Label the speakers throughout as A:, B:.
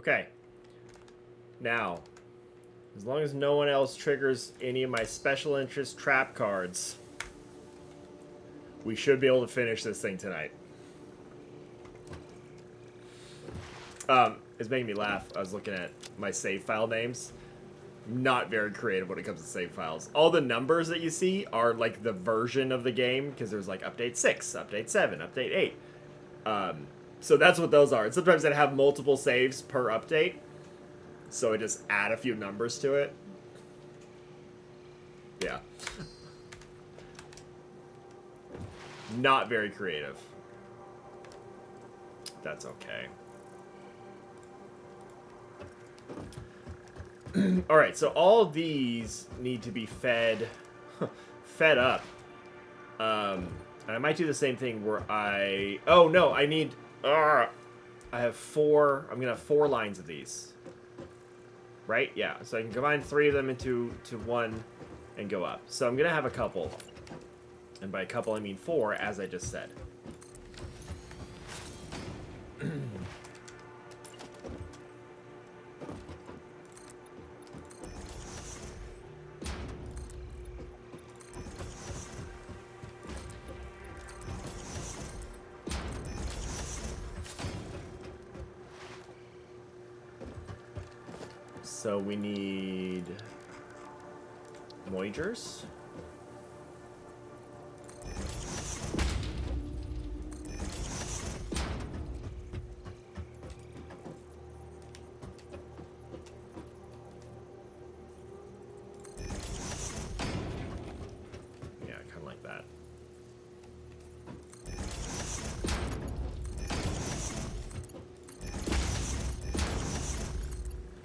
A: Okay. Now, as long as no one else triggers any of my special interest trap cards, we should be able to finish this thing tonight. It's making me laugh. I was looking at my save file names. Not very creative when it comes to save files. All the numbers that you see are like the version of the game, because there's like update 6, update 7, update 8. So that's what those are. And sometimes they have multiple saves per update, so I just add a few numbers to it. Yeah. Not very creative. That's okay. Alright, so all of these need to be fed up. And I might do the same thing where oh no, I need I have 4. I'm gonna have 4 lines of these. Right? Yeah. So I can combine 3 of them into one and go up. So I'm gonna have a couple. And by a couple I mean 4, as I just said. So we need Moigers. Yeah, kind of like that.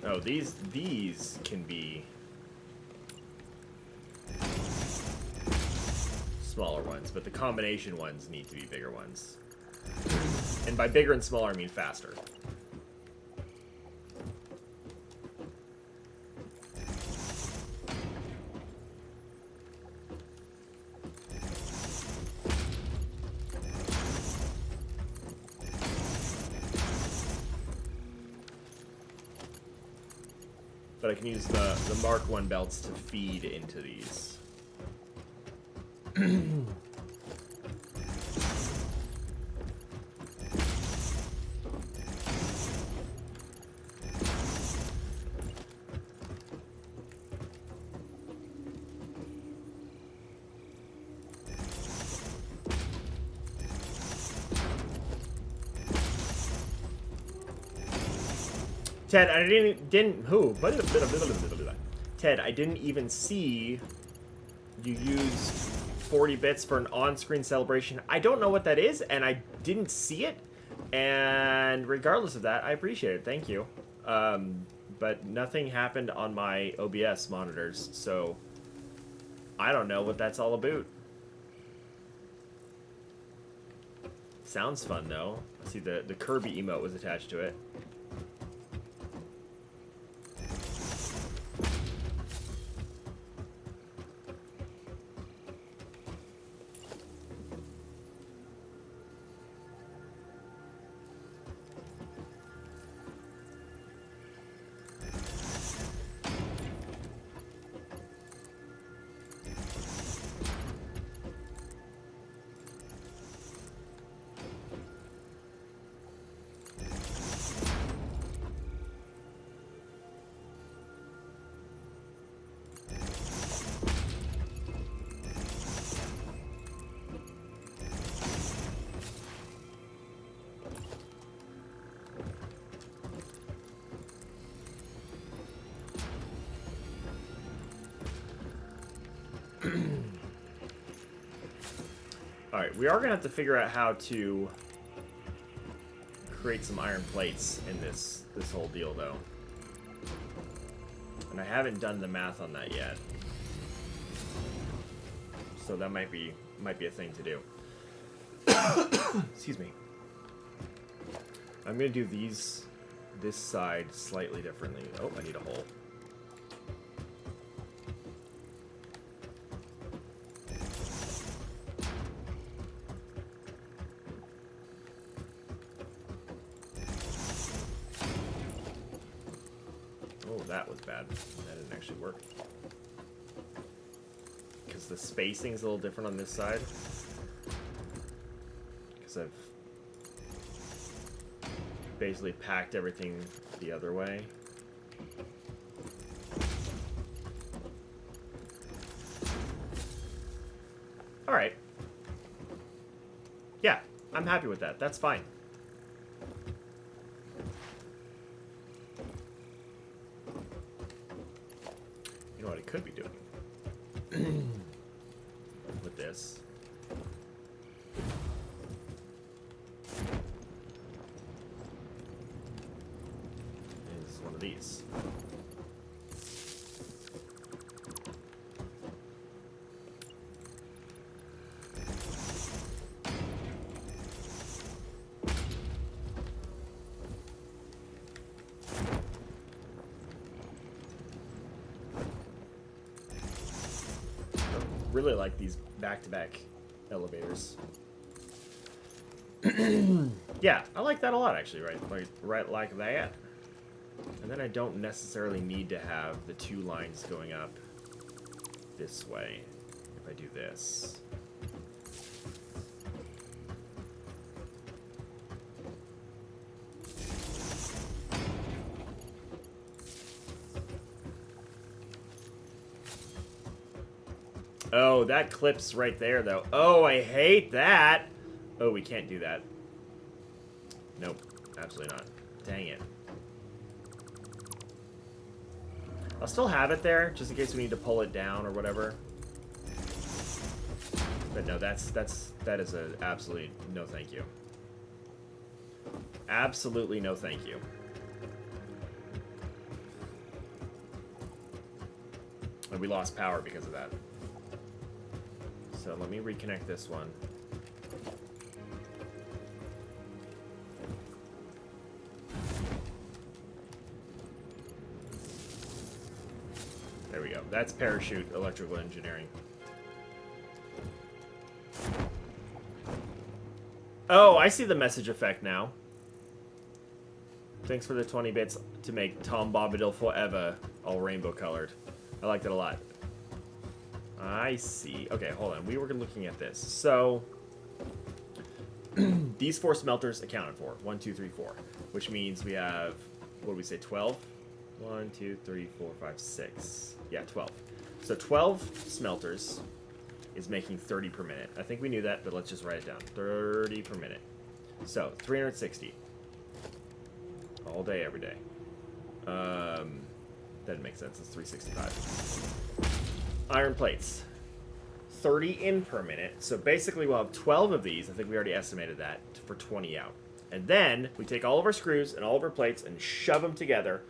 A: Oh, these can be smaller ones, but the combination ones need to be bigger ones. And by bigger and smaller, I mean faster. But I can use the Mark 1 belts to feed into these. Ted, I didn't who? Ted, I didn't even see you used 40 bits for an on-screen celebration. I don't know what that is, and I didn't see it. And regardless of that, I appreciate it. Thank you. But nothing happened on my OBS monitors, so I don't know what that's all about. Sounds fun, though. See, the Kirby emote was attached to it. Alright, we are going to have to figure out how to create some iron plates in this whole deal, though. And I haven't done the math on that yet. So that might be a thing to do. Excuse me. I'm going to do this side slightly differently. Oh, I need a hole. that was bad. That didn't actually work. Because the spacing's a little different on this side. Because I've basically packed everything the other way. Alright. Yeah, I'm happy with that. That's fine. You know what I could be doing? With this. Is one of these. Really like these back-to-back elevators. Yeah, I like that a lot, actually, right like that. And then I don't necessarily need to have the two lines going up this way if I do this. Oh, that clips right there, though. Oh, I hate that. Oh, we can't do that. Nope, absolutely not. Dang it. I'll still have it there, just in case we need to pull it down or whatever. But no, that is a absolutely no thank you. Absolutely no thank you. And we lost power because of that. So let me reconnect this one. There we go. That's parachute electrical engineering. Oh, I see the message effect now. Thanks for the 20 bits to make Tom Bombadil forever all rainbow colored. I like that a lot. I see. Okay, hold on. We were looking at this. So, these 4 smelters accounted for. 1, 2, 3, 4. Which means we have, what do we say, 12? 1, 2, 3, 4, 5, 6. Yeah, 12. So 12 smelters is making 30 per minute. I think we knew that, but let's just write it down. 30 per minute. So, 360. All day, every day. That makes sense. It's 365. Iron plates. 30 in per minute. So basically we'll have 12 of these. I think we already estimated that for 20 out. And then we take all of our screws and all of our plates and shove them together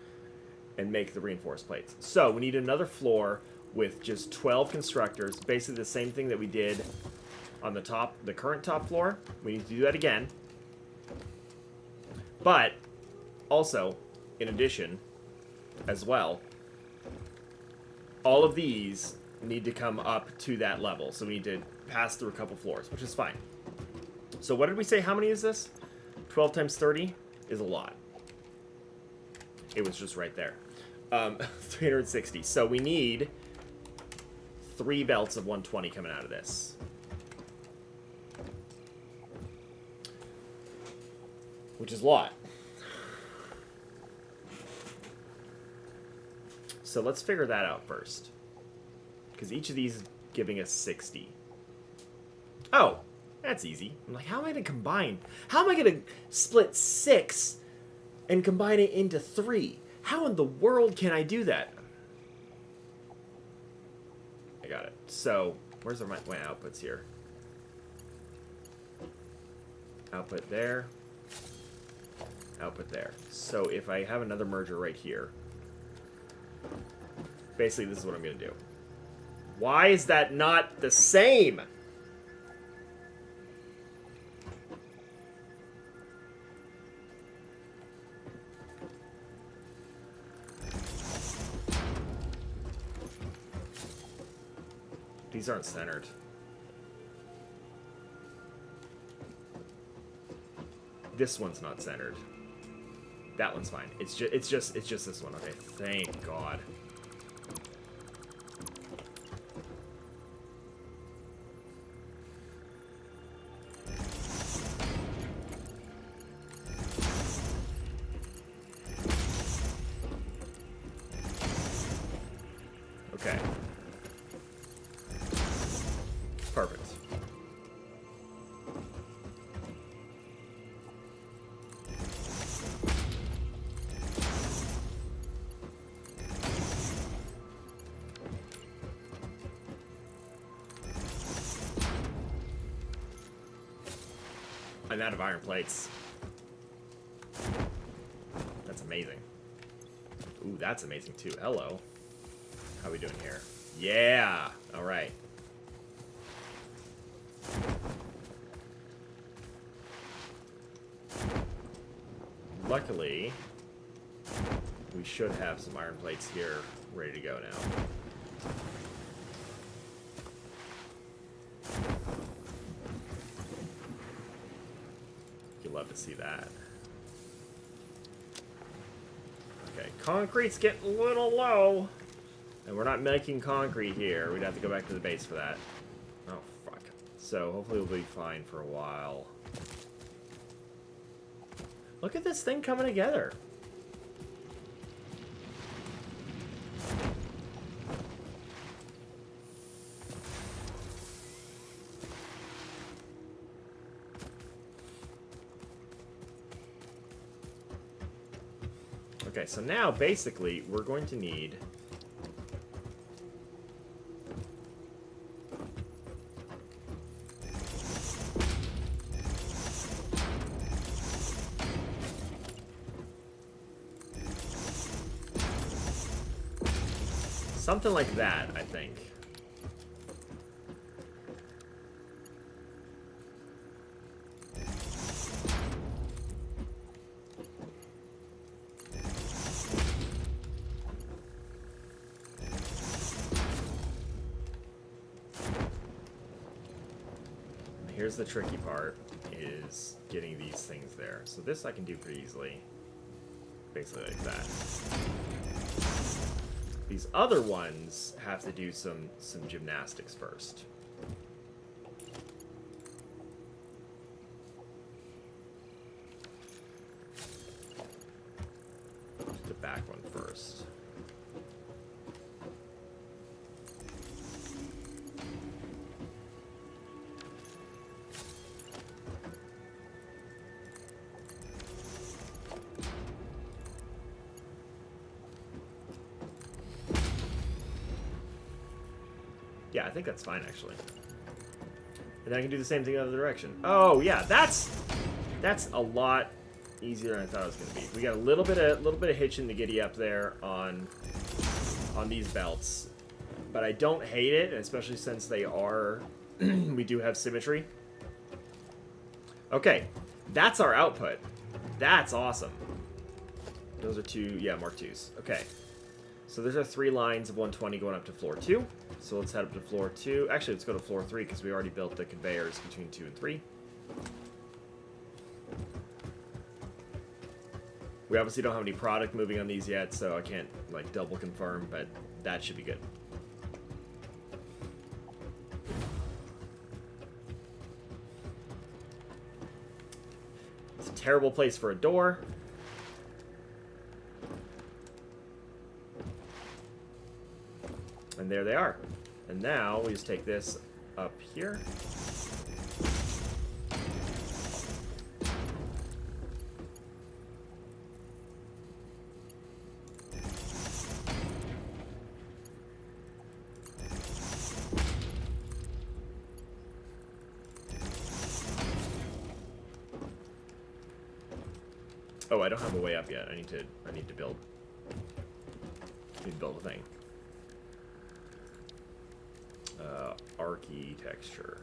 A: and make the reinforced plates. So we need another floor with just 12 constructors. Basically the same thing that we did on the top, the current top floor. We need to do that again. But also, in addition, as well, all of these need to come up to that level. So we need to pass through a couple floors, which is fine. So what did we say? How many is this? 12 times 30 is a lot. It was just right there. 360. So we need 3 belts of 120 coming out of this. Which is a lot. So let's figure that out first. Because each of these is giving us 60. Oh, that's easy. I'm like, how am I going to combine? How am I going to split 6 and combine it into 3? How in the world can I do that? I got it. So, where's my outputs here? Output there. Output there. So if I have another merger right here, basically this is what I'm going to do. Why is that not the same? These aren't centered. This one's not centered. That one's fine. It's just this one. Okay, thank God. Okay. Perfect. I'm out of iron plates. That's amazing. Ooh, that's amazing too. Hello. How are we doing here? Yeah! Alright. Luckily, we should have some iron plates here ready to go now. You'd love to see that. Okay, concrete's getting a little low. And we're not making concrete here. We'd have to go back to the base for that. Oh, fuck. So, hopefully we'll be fine for a while. Look at this thing coming together. Okay, so now, basically, we're going to need... something like that, I think. Here's the tricky part, is getting these things there. So this I can do pretty easily. Basically like that. These other ones have to do some gymnastics first. The back one first. Yeah, I think that's fine, actually. And then I can do the same thing in the other direction. Oh, yeah, that's a lot easier than I thought it was going to be. We got a little bit of hitching to giddy up there on these belts, but I don't hate it, especially since they are we do have symmetry. Okay, that's our output. That's awesome. Those are two, yeah, Mark IIs. Okay, so there's our 3 lines of 120 going up to floor 2. So let's head up to floor 2. Actually, let's go to floor 3 because we already built the conveyors between 2 and 3. We obviously don't have any product moving on these yet, so I can't like double confirm, but that should be good. It's a terrible place for a door. And there they are. And now we just take this up here. Oh, I don't have a way up yet. I need to build. I need to build a thing. Architecture.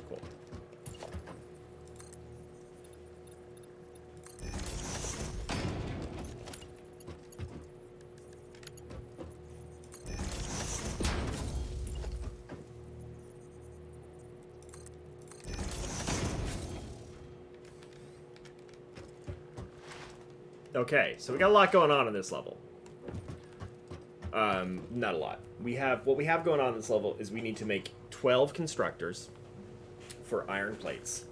A: Cool. Okay, so we got a lot going on in this level. Not a lot. What we have going on in this level is we need to make 12 constructors for iron plates.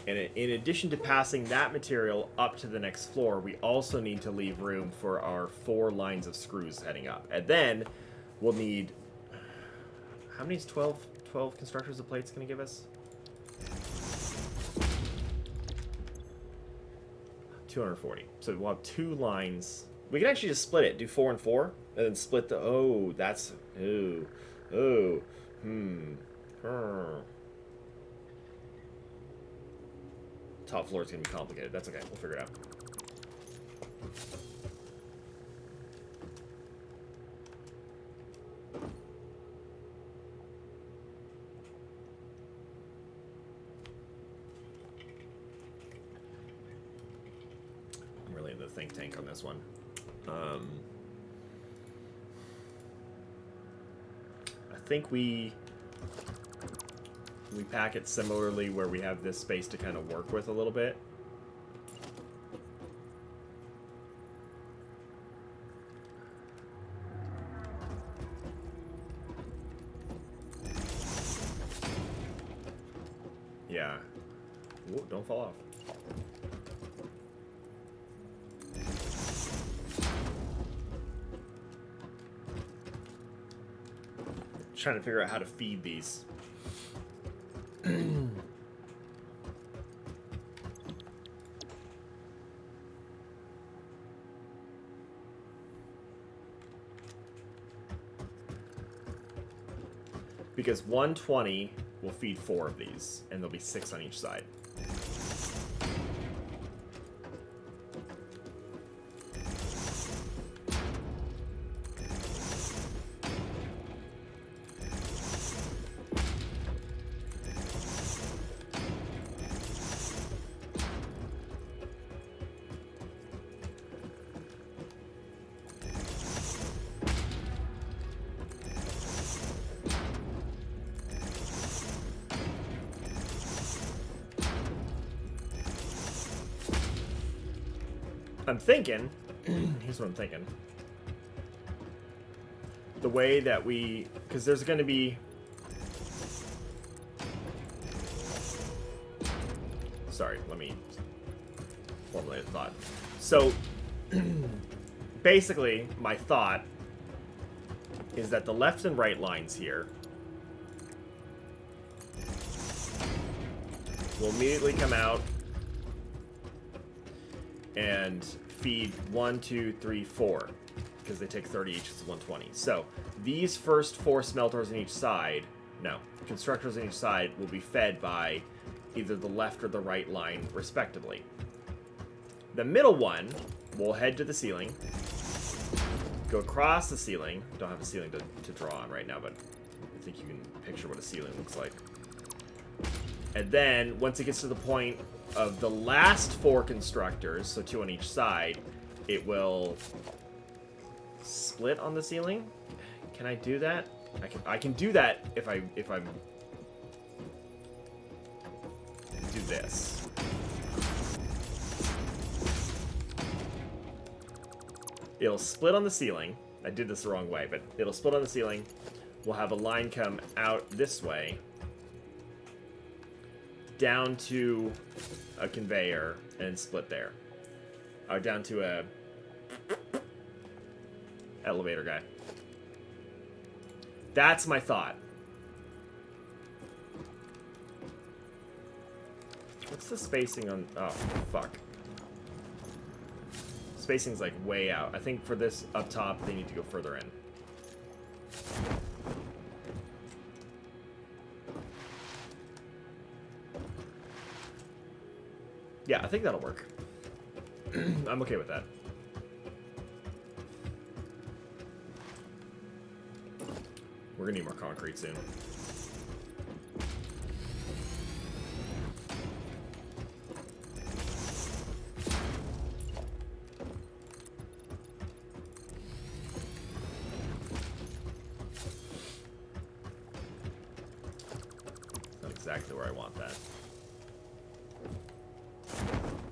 A: And in addition to passing that material up to the next floor, we also need to leave room for our 4 lines of screws heading up. And then we'll need... How many is 12 constructors of plates going to give us? 240. So we'll have 2 lines. We can actually just split it. Do 4 and 4. And then split the... Oh, that's... Oh. Oh. Top floor is going to be complicated. That's okay. We'll figure it out. I'm really in the think tank on this one. I think we pack it similarly where we have this space to kind of work with a little bit. Yeah. Whoa, don't fall off. Trying to figure out how to feed these. Because 120 will feed 4 of these, and there'll be 6 on each side. I'm thinking, here's what I'm thinking. The way that we, because there's going to be, sorry, let me formulate a thought. So, basically, my thought is that the left and right lines here will immediately come out and feed 1, 2, 3, 4, because they take 30 each, it's 120. So these first 4 smelters on each side, no, constructors on each side will be fed by either the left or the right line, respectively. The middle one will head to the ceiling, go across the ceiling. Don't have a ceiling to draw on right now, but I think you can picture what a ceiling looks like. And then, once it gets to the point of the last 4 constructors, so 2 on each side, it will split on the ceiling. Can I do that? I can do that if I do this. It'll split on the ceiling. I did this the wrong way, but it'll split on the ceiling. We'll have a line come out this way, down to a conveyor, and split there. Or down to a elevator guy. That's my thought. What's the spacing on... Oh, fuck. Spacing's like way out. I think for this up top, they need to go further in. Yeah, I think that'll work. I'm okay with that. We're gonna need more concrete soon. Not exactly where I want that.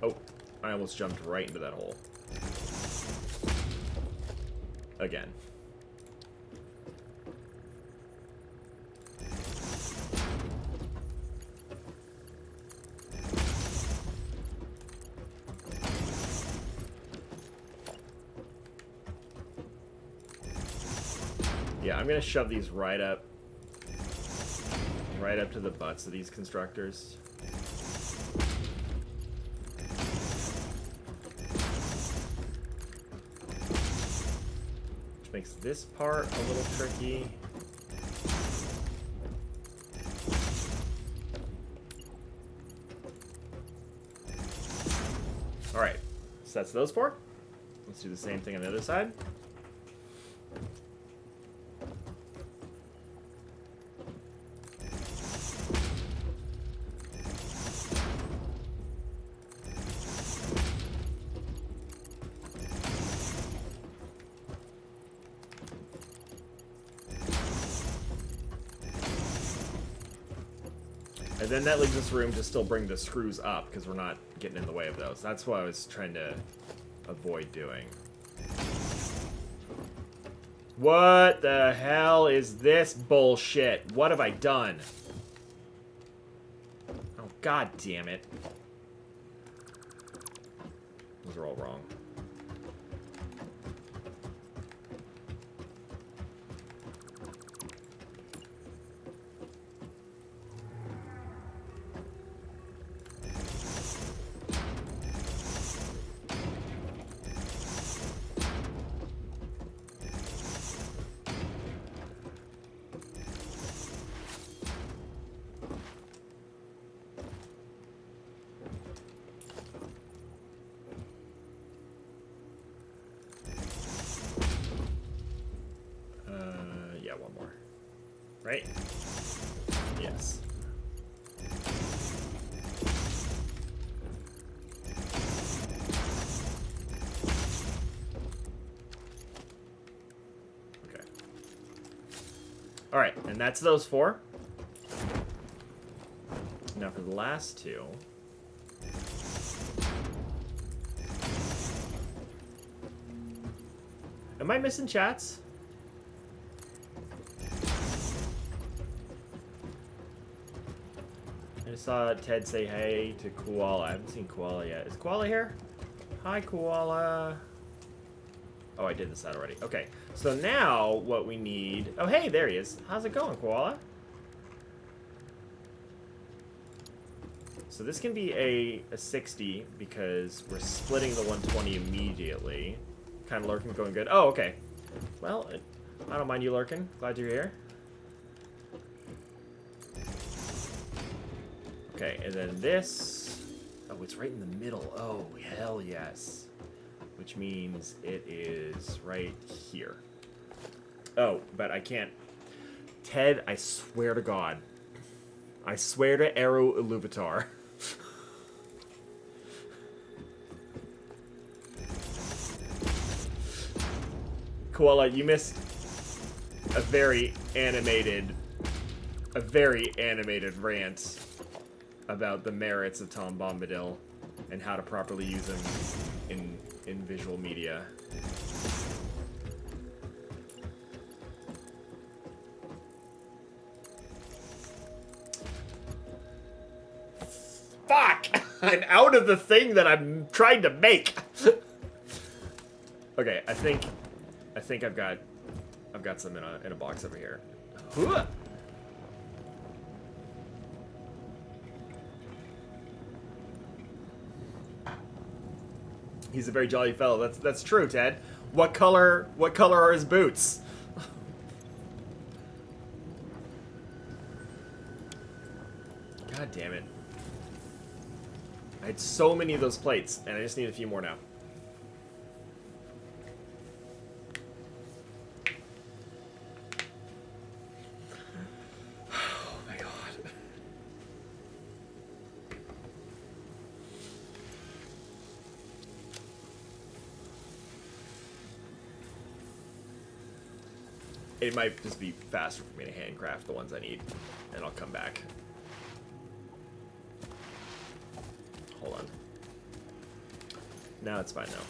A: Oh, I almost jumped right into that hole. Again. Yeah, I'm gonna shove these right up to the butts of these constructors. Which makes this part a little tricky. Alright, so that's those four. Let's do the same thing on the other side. And then that leaves us room to still bring the screws up, because we're not getting in the way of those. That's what I was trying to avoid doing. What the hell is this bullshit? What have I done? Oh, god damn it. Those are all wrong. Yeah, one more. Right? Yes. Okay. Alright, and that's those four. Now for the last two. Am I missing chats? I just saw Ted say hey to Koala. I haven't seen Koala yet. Is Koala here? Hi, Koala. Oh, I did this out already. Okay, so now what we need... Oh, hey, there he is. How's it going, Koala? So this can be a 60 because we're splitting the 120 immediately. Kind of lurking, going good. Oh, okay. Well, I don't mind you lurking. Glad you're here. Okay, and then this... Oh, it's right in the middle. Oh, hell yes. Which means it is right here. Oh, but I can't... Ted, I swear to God. I swear to Aero Iluvatar. Koala, you missed a very animated rant about the merits of Tom Bombadil and how to properly use him in visual media. Fuck! I'm out of the thing that I'm trying to make. Okay, I think I've got some in a box over here. He's a very jolly fellow. That's true, Ted. What color are his boots? God damn it. I had so many of those plates, and I just need a few more now. Oh my god. It might just be faster for me to handcraft the ones I need, and I'll come back. Hold on. No, it's fine now.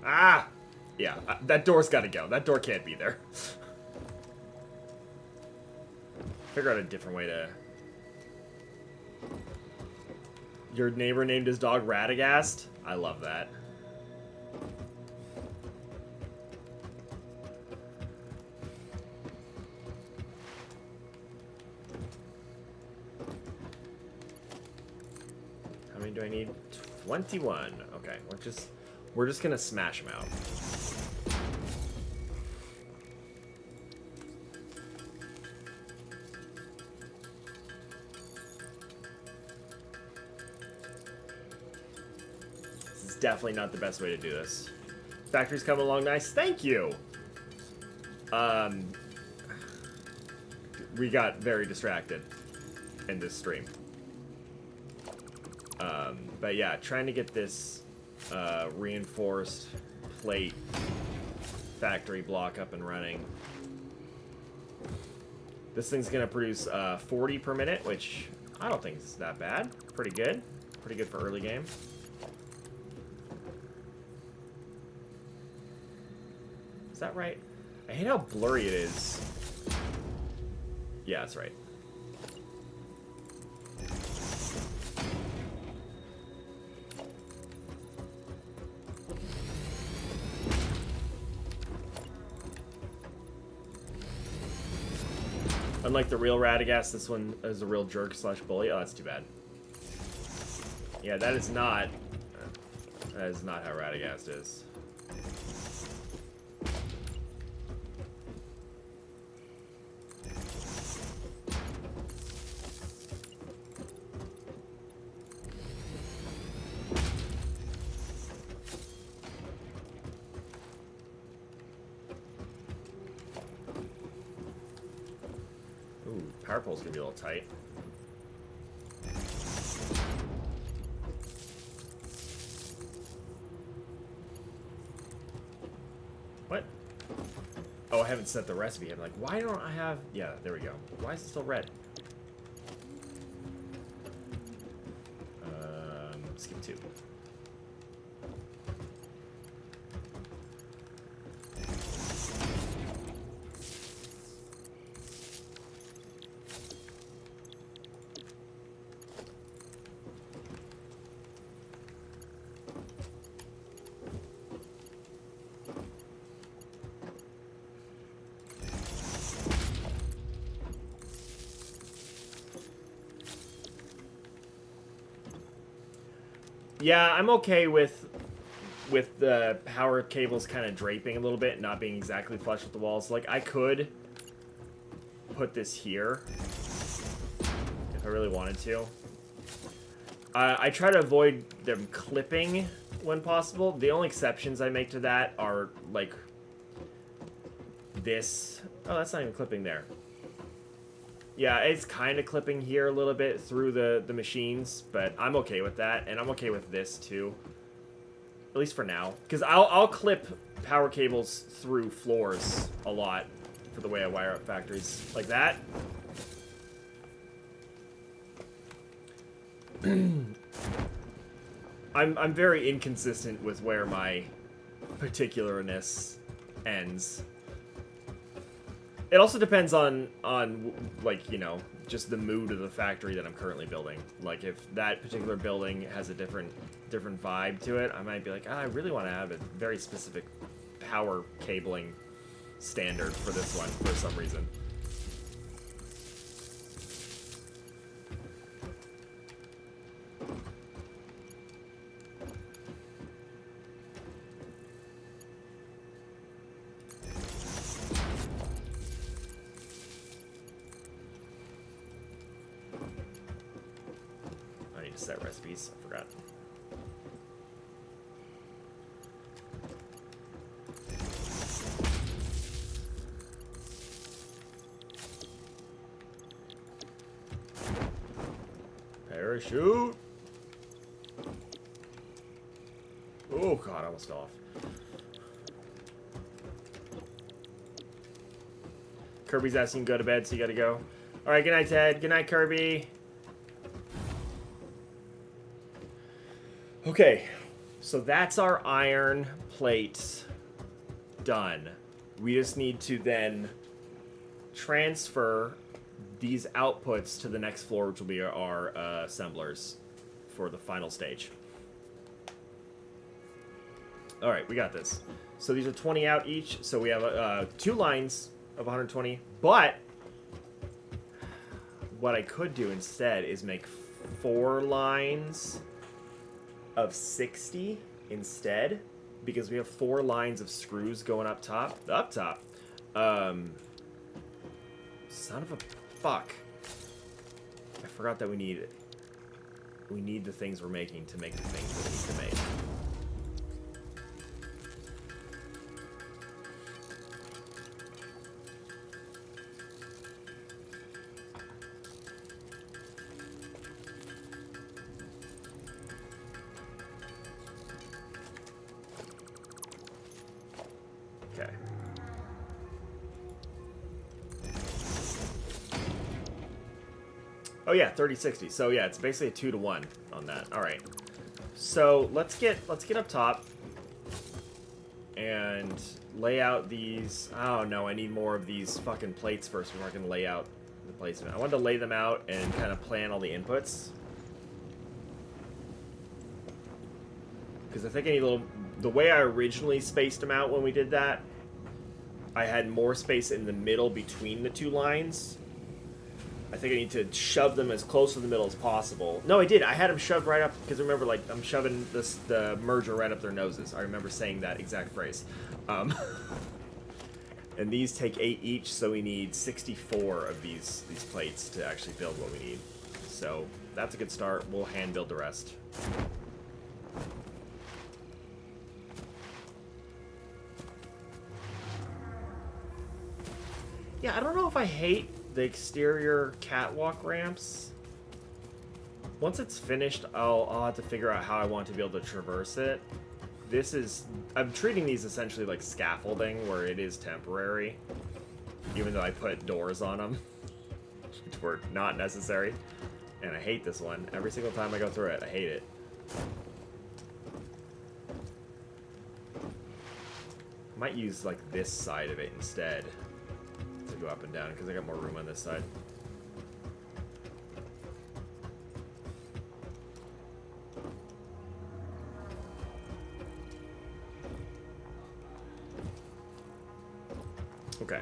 A: Ah! Yeah, that door's gotta go. That door can't be there. Figure out a different way to... Your neighbor named his dog Radagast? I love that. How many do I need? 21. Okay, we're just gonna smash them out. Definitely not the best way to do this. Factory's coming along nice. Thank you! We got very distracted in this stream. But yeah, trying to get this reinforced plate factory block up and running. This thing's gonna produce 40 per minute, which I don't think is that bad. Pretty good. Pretty good for early game. Is that right? I hate how blurry it is. Yeah, that's right. Unlike the real Radagast, this one is a real jerk / bully. Oh, that's too bad. Yeah, that is not how Radagast is. Power pole's gonna be a little tight. What? Oh, I haven't set the recipe. I'm like, why don't I have... Yeah, there we go. Why is it still red? Skip 2. Yeah, I'm okay with the power cables kind of draping a little bit, not being exactly flush with the walls. Like, I could put this here if I really wanted to. I try to avoid them clipping when possible. The only exceptions I make to that are, like, this. Oh, that's not even clipping there. Yeah, it's kind of clipping here a little bit through the machines, but I'm okay with that, and I'm okay with this too. At least for now, because I'll clip power cables through floors a lot for the way I wire up factories like that. I'm very inconsistent with where my particularness ends. It also depends on like, you know, just the mood of the factory that I'm currently building. Like, if that particular building has a different vibe to it, I might be like, I really want to have a very specific power cabling standard for this one for some reason. Set recipes. I forgot. Parachute. Oh god, I almost fell off. Kirby's asking to go to bed, so you gotta go. Alright, good night, Ted. Good night, Kirby. Okay, So that's our iron plates done. We just need to then transfer these outputs to the next floor, which will be our assemblers for the final stage. All right, we got this. So these are 20 out each. So we have 2 lines of 120. But what I could do instead is make 4 lines of 60 instead, because we have 4 lines of screws going up top. Up top. Son of a fuck. I forgot that we need the things we're making to make the things that we need to make. Okay. Oh yeah, 30-60. So yeah, it's basically a 2-to-1 on that. All right. So let's get up top and lay out these. Oh no, I need more of these fucking plates first before I can lay out the placement. I wanted to lay them out and kind of plan all the inputs, because I think I need a little. The way I originally spaced them out when we did that, I had more space in the middle between the 2 lines. I think I need to shove them as close to the middle as possible. No, I did. I had them shoved right up, because remember, like, I'm shoving the merger right up their noses. I remember saying that exact phrase. And these take 8 each, so we need 64 of these plates to actually build what we need. So that's a good start. We'll hand build the rest. Yeah, I don't know if I hate the exterior catwalk ramps. Once it's finished, I'll have to figure out how I want to be able to traverse it. I'm treating these essentially like scaffolding, where it is temporary, even though I put doors on them, which were not necessary. And I hate this one. Every single time I go through it, I hate it. I might use like this side of it instead to go up and down, because I got more room on this side. Okay.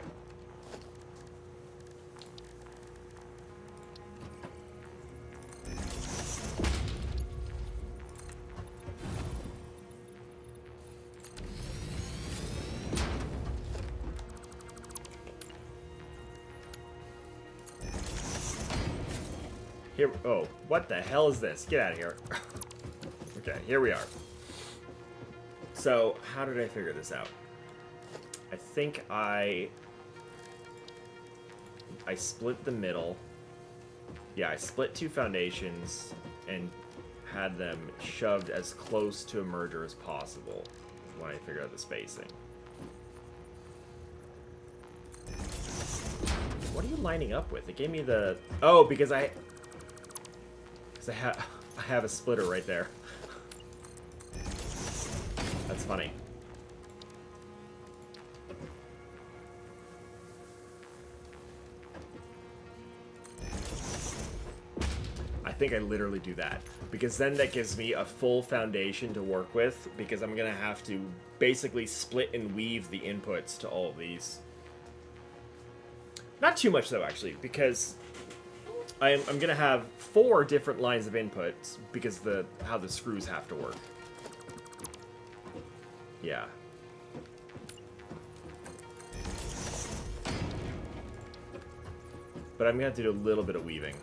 A: Here, oh, what the hell is this? Get out of here. Okay, here we are. So, how did I figure this out? I think I split the middle. Yeah, I split 2 foundations and had them shoved as close to a merger as possible when I figured out the spacing. What are you lining up with? It gave me the... Oh, because I have a splitter right there. That's funny. I think I literally do that, because then that gives me a full foundation to work with, because I'm gonna have to basically split and weave the inputs to all of these. Not too much though, actually, because I'm gonna have 4 different lines of inputs, because how the screws have to work. Yeah. But I'm gonna have to do a little bit of weaving.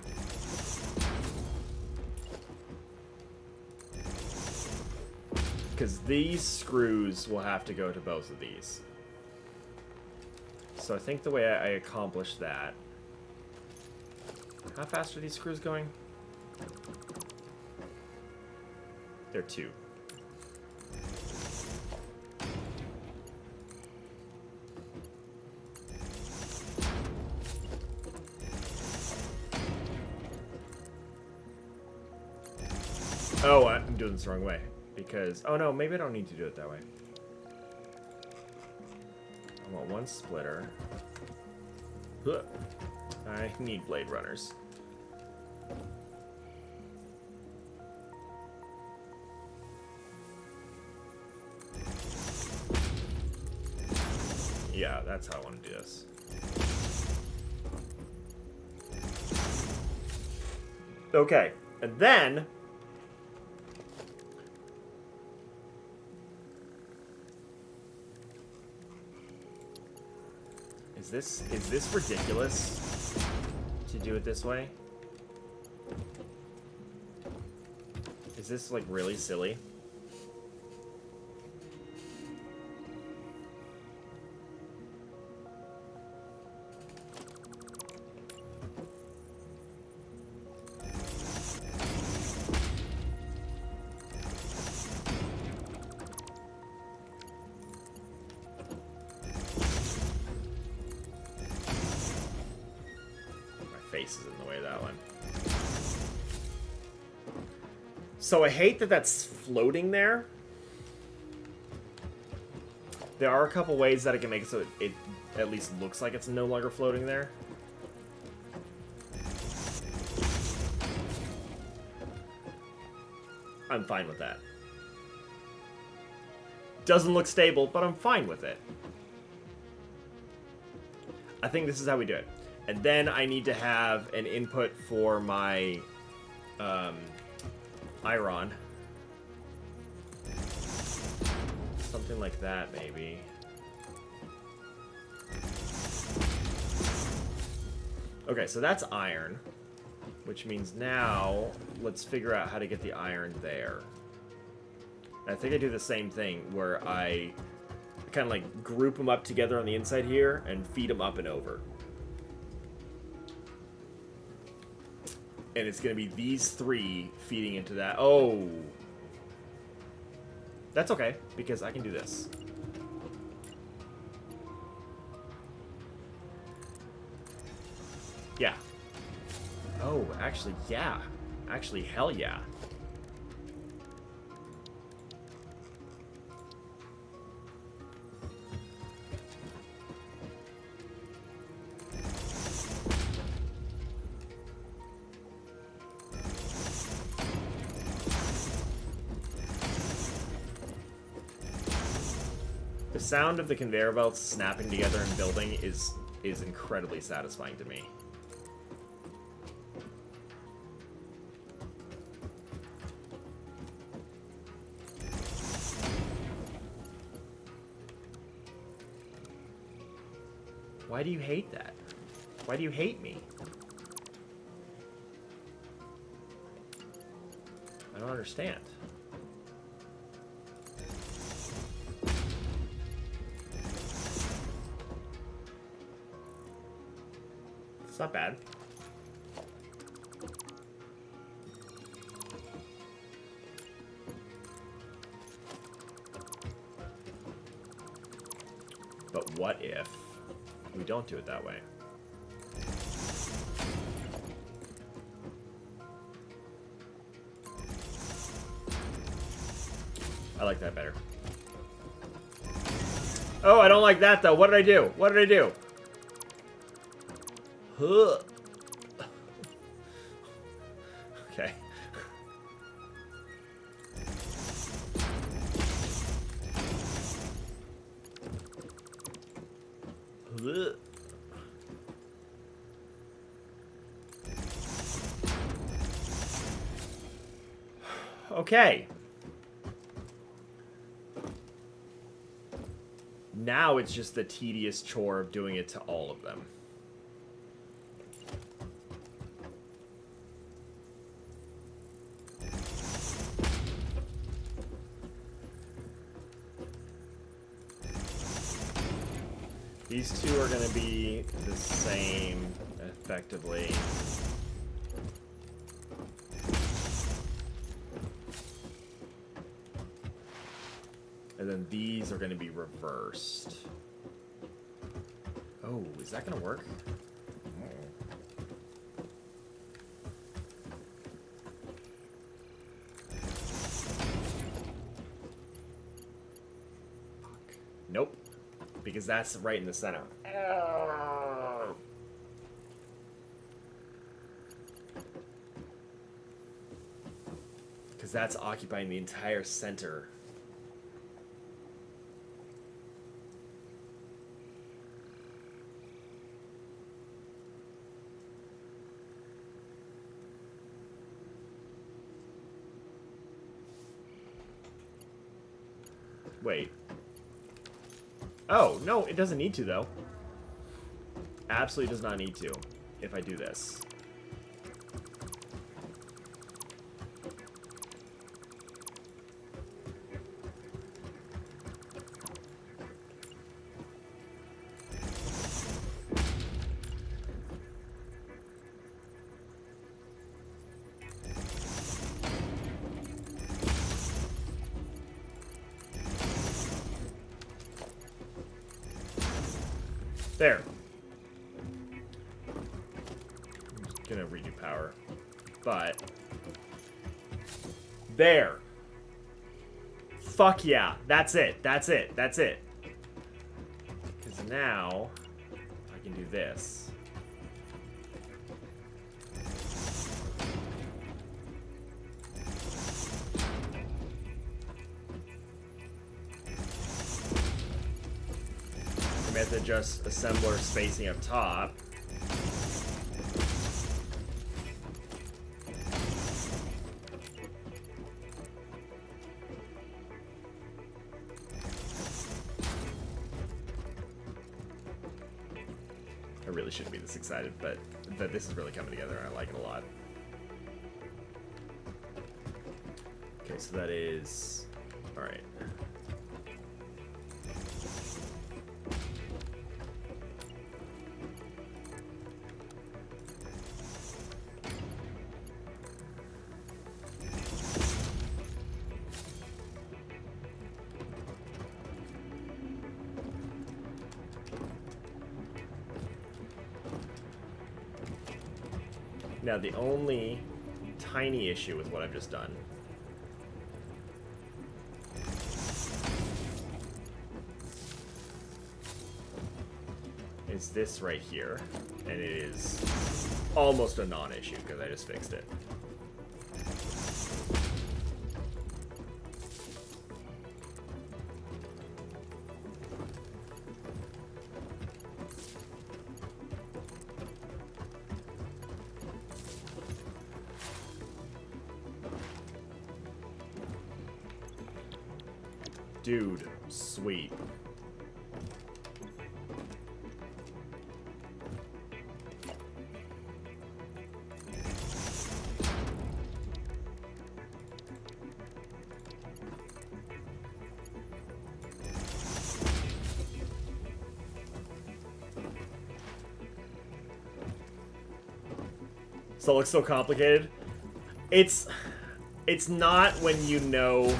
A: Because these screws will have to go to both of these. So I think the way I accomplish that... How fast are these screws going? They're 2. Oh, I'm doing this the wrong way. Because, oh no, maybe I don't need to do it that way. I want one splitter. Huh. I need blade runners. Yeah, that's how I want to do this. Okay, and then is this ridiculous to do it this way? Is this like really silly? Is in the way of that one. So I hate that that's floating there. There are a couple ways that I can make it so it at least looks like it's no longer floating there. I'm fine with that. Doesn't look stable, but I'm fine with it. I think this is how we do it. And then I need to have an input for my iron. Something like that, maybe. Okay, so that's iron. Which means now, let's figure out how to get the iron there. I think I do the same thing, where I kind of like group them up together on the inside here and feed them up and over. And it's going to be these three feeding into that. Oh. That's okay, because I can do this. Yeah. Oh, actually, yeah. Actually, hell yeah. The sound of the conveyor belts snapping together and building is incredibly satisfying to me. Why do you hate that? Why do you hate me? I don't understand. It's not bad. But what if we don't do it that way? I like that better. Oh, I don't like that though. What did I do? What did I do? Huh. Okay. Okay. Now it's just the tedious chore of doing it to all of them. These two are going to be the same, effectively. And then these are going to be reversed. Oh, is that going to work? Nope. Because that's right in the center. Because that's occupying the entire center. Wait. Oh, no, it doesn't need to, though. Absolutely does not need to, if I do this. There. I'm just gonna redo power. But there. Fuck yeah. That's it. That's it. That's it. Because now I can do this. Method just assembler spacing up top. I really shouldn't be this excited, but this is really coming together and I like it a lot. Okay, so that is... Alright. Now, the only tiny issue with what I've just done is this right here, and it is almost a non-issue because I just fixed it. Dude, sweet. So it looks so complicated. It's not when you know.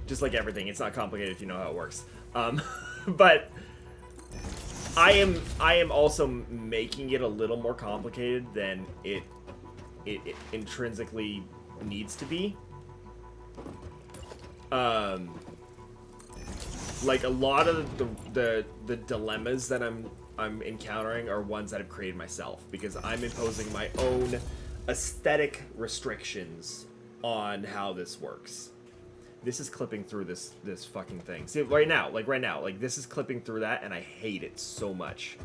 A: Just like everything, it's not complicated if you know how it works. But I am also making it a little more complicated than it intrinsically needs to be. Like a lot of the dilemmas that I'm encountering are ones that I've created myself because I'm imposing my own aesthetic restrictions on how this works. This is clipping through this fucking thing. See, right now, like this is clipping through that, and I hate it so much.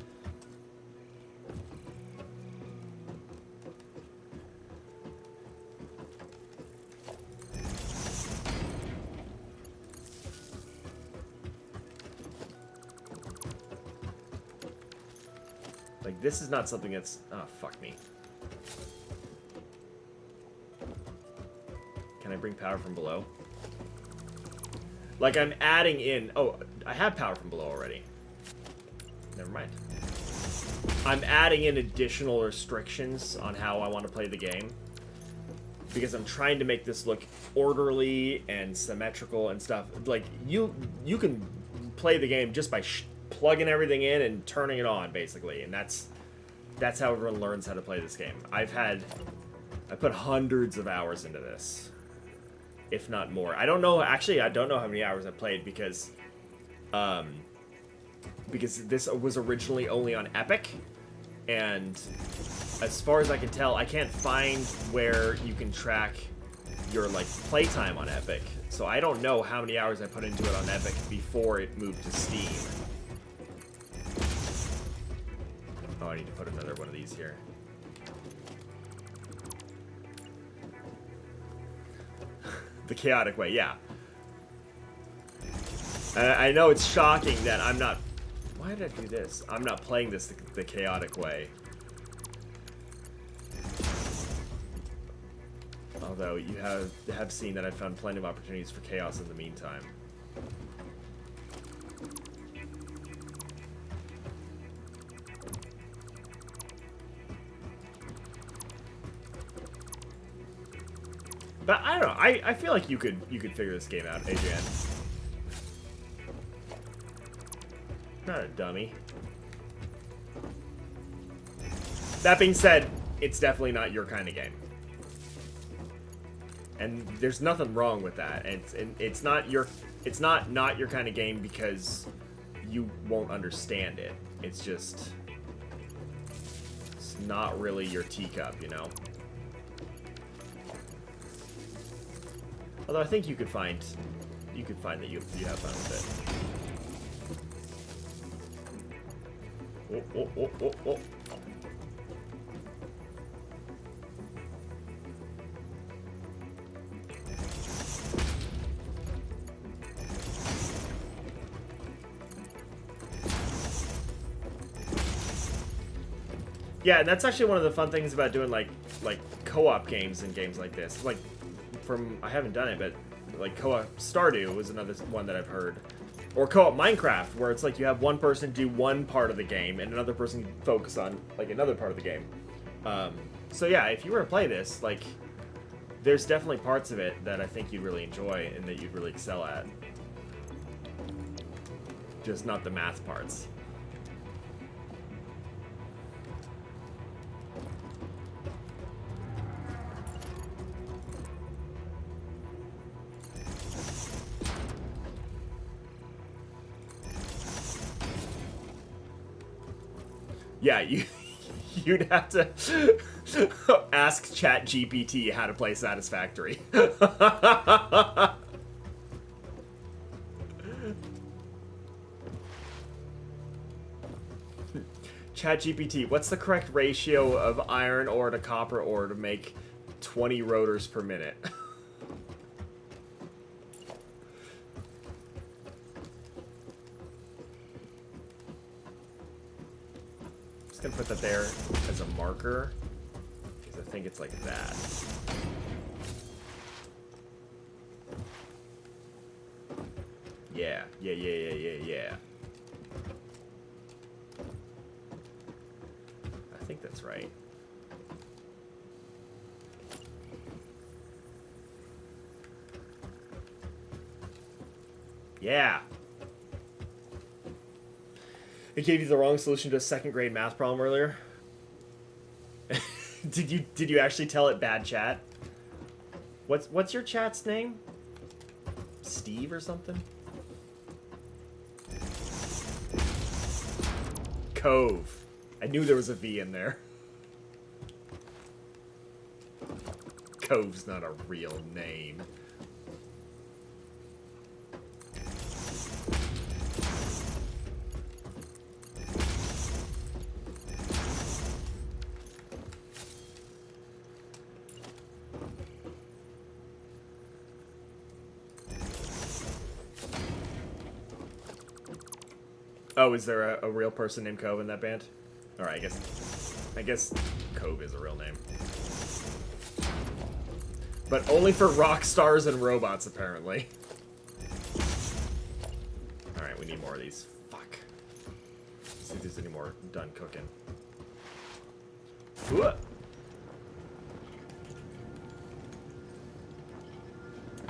A: Like, this is not something that's... Oh, fuck me. Can I bring power from below? Like, I'm adding in... Oh, I have power from below already. Never mind. I'm adding in additional restrictions on how I want to play the game. Because I'm trying to make this look orderly and symmetrical and stuff. Like, you can play the game just by plugging everything in and turning it on, basically. And that's how everyone learns how to play this game. I put hundreds of hours into this. If not more. I don't know, actually, I don't know how many hours I played because because this was originally only on Epic, and as far as I can tell, I can't find where you can track your like playtime on Epic. So I don't know how many hours I put into it on Epic before it moved to Steam. Oh, I need to put another one of these here. The chaotic way, yeah. I know it's shocking that I'm not... Why did I do this? I'm not playing this the chaotic way. Although you have seen that I've found plenty of opportunities for chaos in the meantime. But I don't know. I feel like you could figure this game out, Adrian. Not a dummy. That being said, it's definitely not your kind of game. And there's nothing wrong with that. It's not your kind of game because you won't understand it. It's just it's not really your teacup, you know. Although I think you could find that you have fun with it. Oh. Yeah, and that's actually one of the fun things about doing like co-op games and games like this. Like I haven't done it, but like co-op Stardew was another one that I've heard. Or co-op Minecraft, where it's like you have one person do one part of the game and another person focus on like another part of the game. So yeah, if you were to play this, like there's definitely parts of it that I think you'd really enjoy and that you'd really excel at. Just not the math parts. Yeah, you'd have to ask ChatGPT how to play Satisfactory. ChatGPT, what's the correct ratio of iron ore to copper ore to make 20 rotors per minute? I'm just gonna put that there as a marker, because I think it's like that. Yeah. I think that's right. Yeah. It gave you the wrong solution to a second grade math problem earlier. Did you actually tell it bad chat? What's your chat's name? Steve or something? Cove. I knew there was a V in there. Cove's not a real name. Oh, is there a real person named Cove in that band? Alright, I guess Cove is a real name. But only for rock stars and robots, apparently. Alright, we need more of these. Fuck. Let's see if there's any more done cooking. Ooh.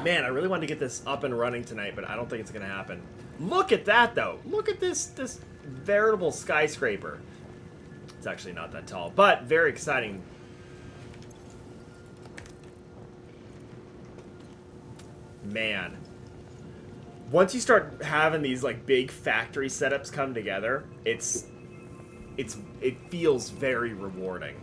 A: Man, I really wanted to get this up and running tonight, but I don't think it's gonna happen. Look at that, though. Look at this veritable skyscraper. It's actually not that tall, but very exciting. Man. Once you start having these like big factory setups come together, it feels very rewarding.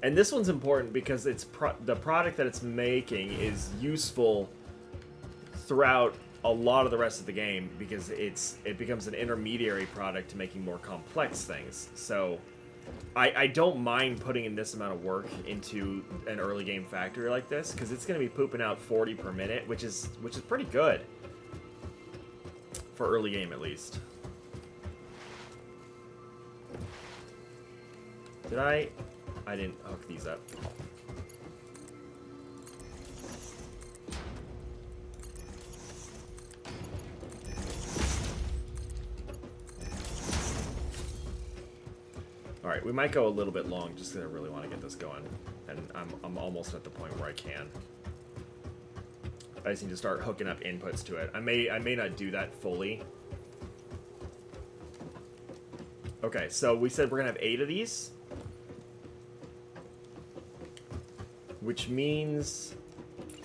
A: And this one's important because the product that it's making is useful throughout a lot of the rest of the game because it becomes an intermediary product to making more complex things. So I don't mind putting in this amount of work into an early game factory like this because it's going to be pooping out 40 per minute, which is pretty good for early game at least. Did I didn't hook these up. All right, we might go a little bit long just because I really want to get this going, and I'm almost at the point where I can. I just need to start hooking up inputs to it. I may not do that fully. Okay, so we said we're gonna have 8 of these, which means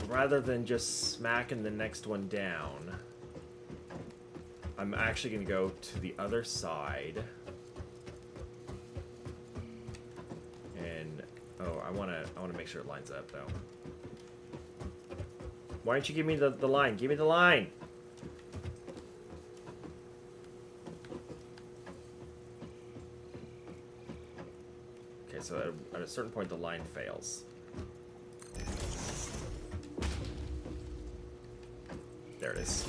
A: rather than just smacking the next one down, I'm actually gonna go to the other side. I want to make sure it lines up, though. Why don't you give me the line? Give me the line! Okay, so at a certain point, the line fails. There it is.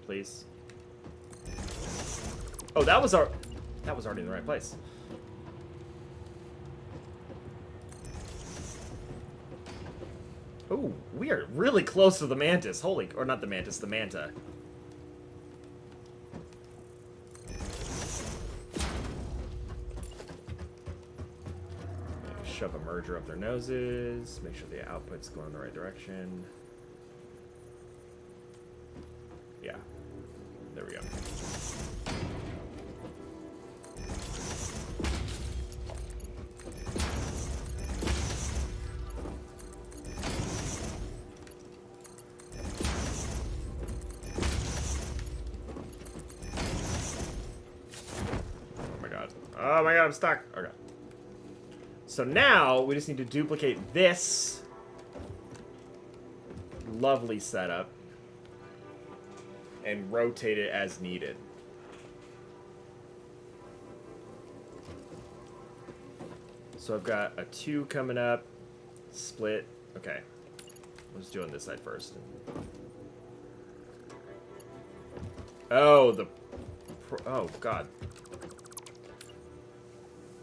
A: Please. Oh, that was already in the right place. Oh, we are really close to the mantis. Or not the mantis, the manta. Shove a merger up their noses. Make sure the output's going in the right direction. Yeah. There we go. Oh my god. Oh my god, I'm stuck. Okay. So now we just need to duplicate this lovely setup and rotate it as needed. So I've got a 2 coming up, split. Okay, let's do on this side first. Oh, oh god.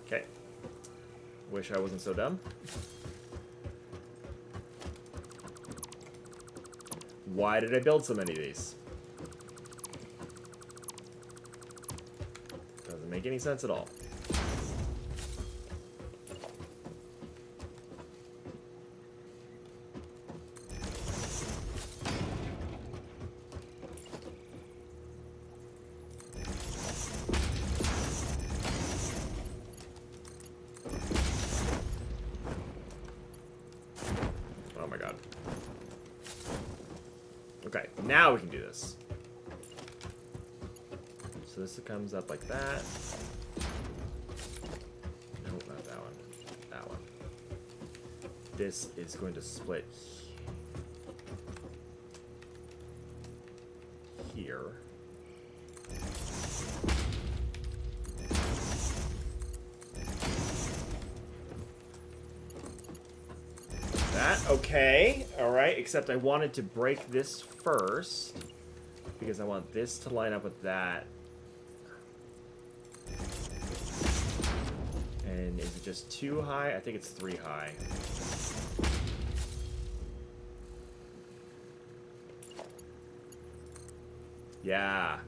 A: Okay. Wish I wasn't so dumb. Why did I build so many of these? Doesn't make any sense at all. Oh my god. Okay, now we can do this. So this comes up like that. Nope, not that one. That one. This is going to split here. That, okay. Alright, except I wanted to break this first because I want this to line up with that. And is it just 2 high? I think it's 3 high. Yeah.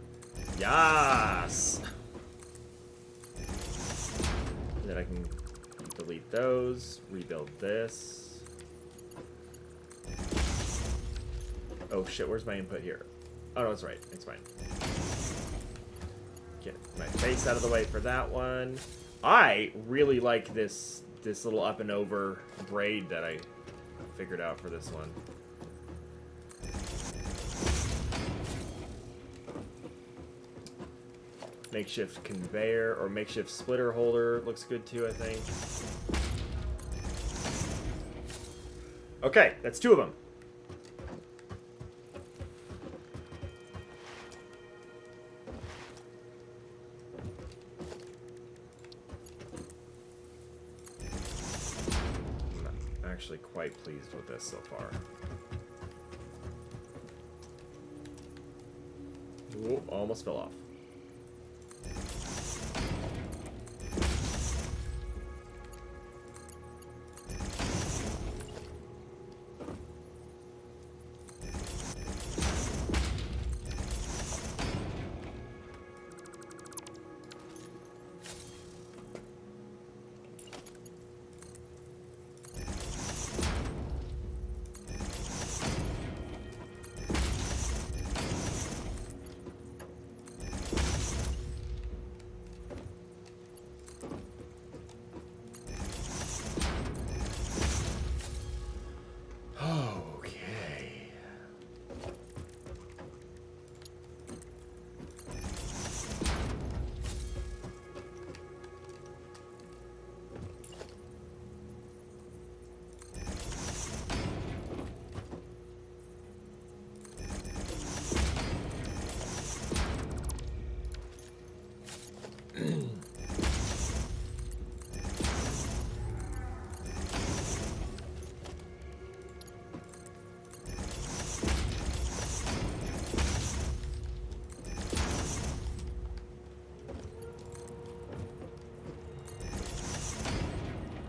A: Yes! Then I can delete those, rebuild this. Oh shit, where's my input here? Oh no, it's right. It's fine. Get my face out of the way for that one. I really like this little up and over braid that I figured out for this one. Makeshift conveyor or makeshift splitter holder looks good too, I think. Okay, that's 2 of them. I'm actually quite pleased with this so far. Ooh, almost fell off. Okay.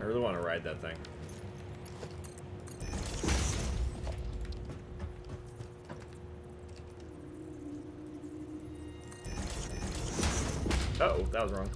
A: I really want to ride that thing. Uh-oh, that was wrong.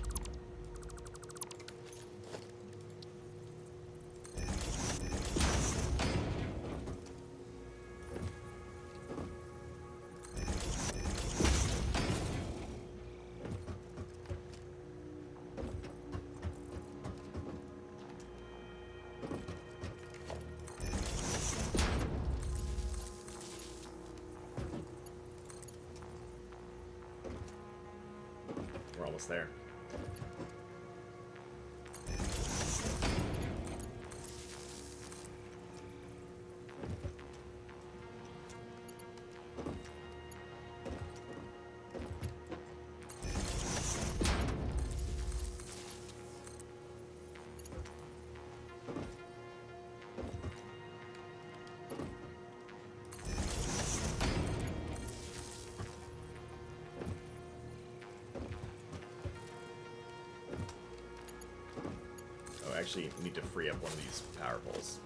A: We're almost there. Actually need to free up one of these power poles.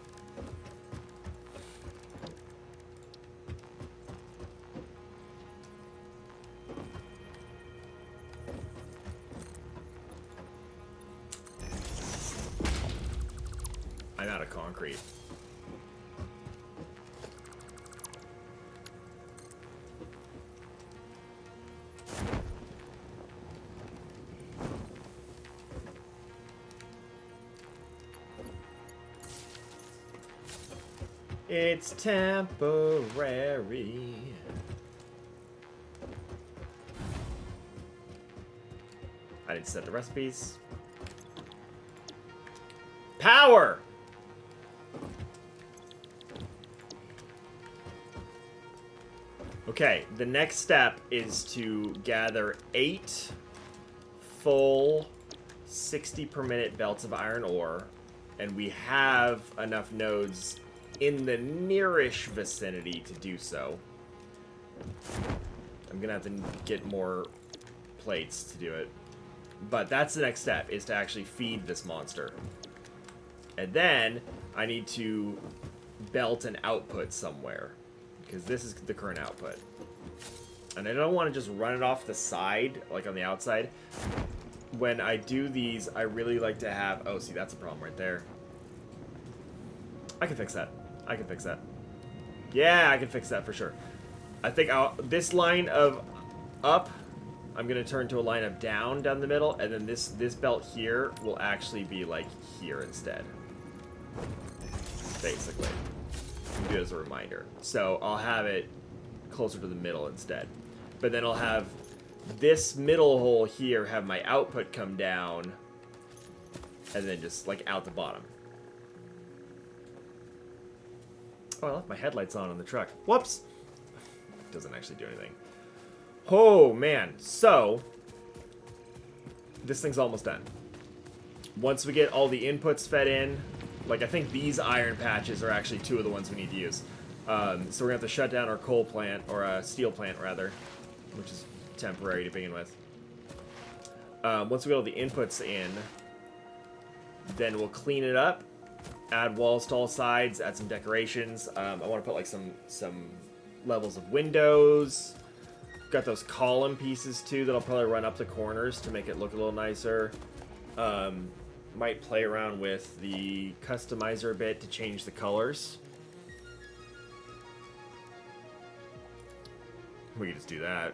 A: I'm out of concrete. It's temporary. I didn't set the recipes. Power! Okay, the next step is to gather 8 full 60 per minute belts of iron ore, and we have enough nodes in the nearish vicinity to do so. I'm gonna have to get more plates to do it. But that's the next step, is to actually feed this monster. And then I need to belt an output somewhere, because this is the current output. And I don't want to just run it off the side, like on the outside. When I do these, I really like to have... Oh, see, that's a problem right there. I can fix that. I can fix that. Yeah, I can fix that for sure. I think this line of up, I'm going to turn to a line of down the middle, and then this belt here will actually be, like, here instead. Basically. Do it as a reminder. So I'll have it closer to the middle instead. But then I'll have this middle hole here have my output come down, and then just, like, out the bottom. Oh, I left my headlights on the truck. Whoops! Doesn't actually do anything. Oh, man. So, this thing's almost done. Once we get all the inputs fed in, like, I think these iron patches are actually 2 of the ones we need to use. So we're going to have to shut down our coal plant, or steel plant, rather, which is temporary to begin with. Once we get all the inputs in, then we'll clean it up, add walls to all sides, add some decorations. I want to put, like, some levels of windows. Got those column pieces, too, that I'll probably run up the corners to make it look a little nicer. Might play around with the customizer a bit to change the colors. We can just do that.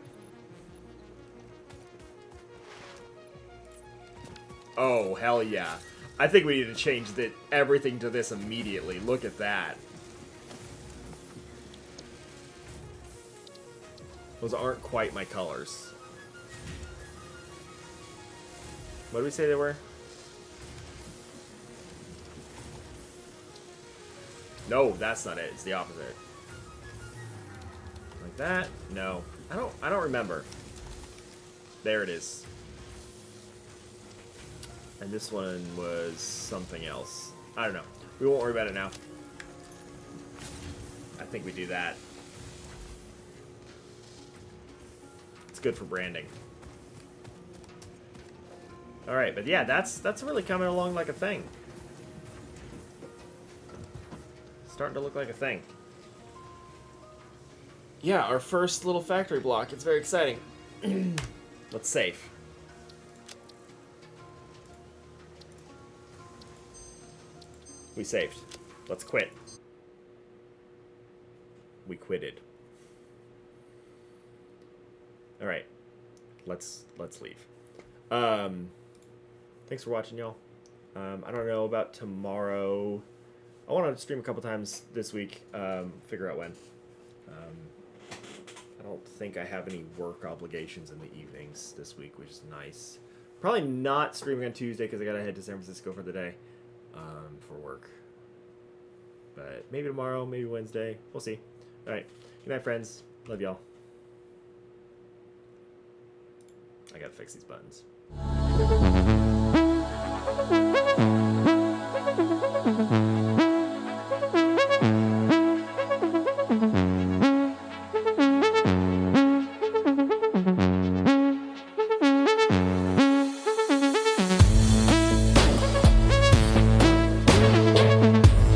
A: Oh, hell yeah. I think we need to change everything to this immediately. Look at that. Those aren't quite my colors. What did we say they were? No, that's not it. It's the opposite. Like that? No. I don't remember. There it is. And this one was something else. I don't know. We won't worry about it now. I think we do that. It's good for branding. Alright, but yeah, that's really coming along like a thing. Starting to look like a thing. Yeah, our first little factory block. It's very exciting. Let's save. We saved. Let's quit. We quitted. All right. Let's leave. Thanks for watching, y'all. I don't know about tomorrow. I want to stream a couple times this week. Figure out when. I don't think I have any work obligations in the evenings this week, which is nice. Probably not streaming on Tuesday because I gotta head to San Francisco for the day for work. But maybe tomorrow, maybe Wednesday. We'll see. All right. Good night, friends. Love y'all. I gotta fix these buttons.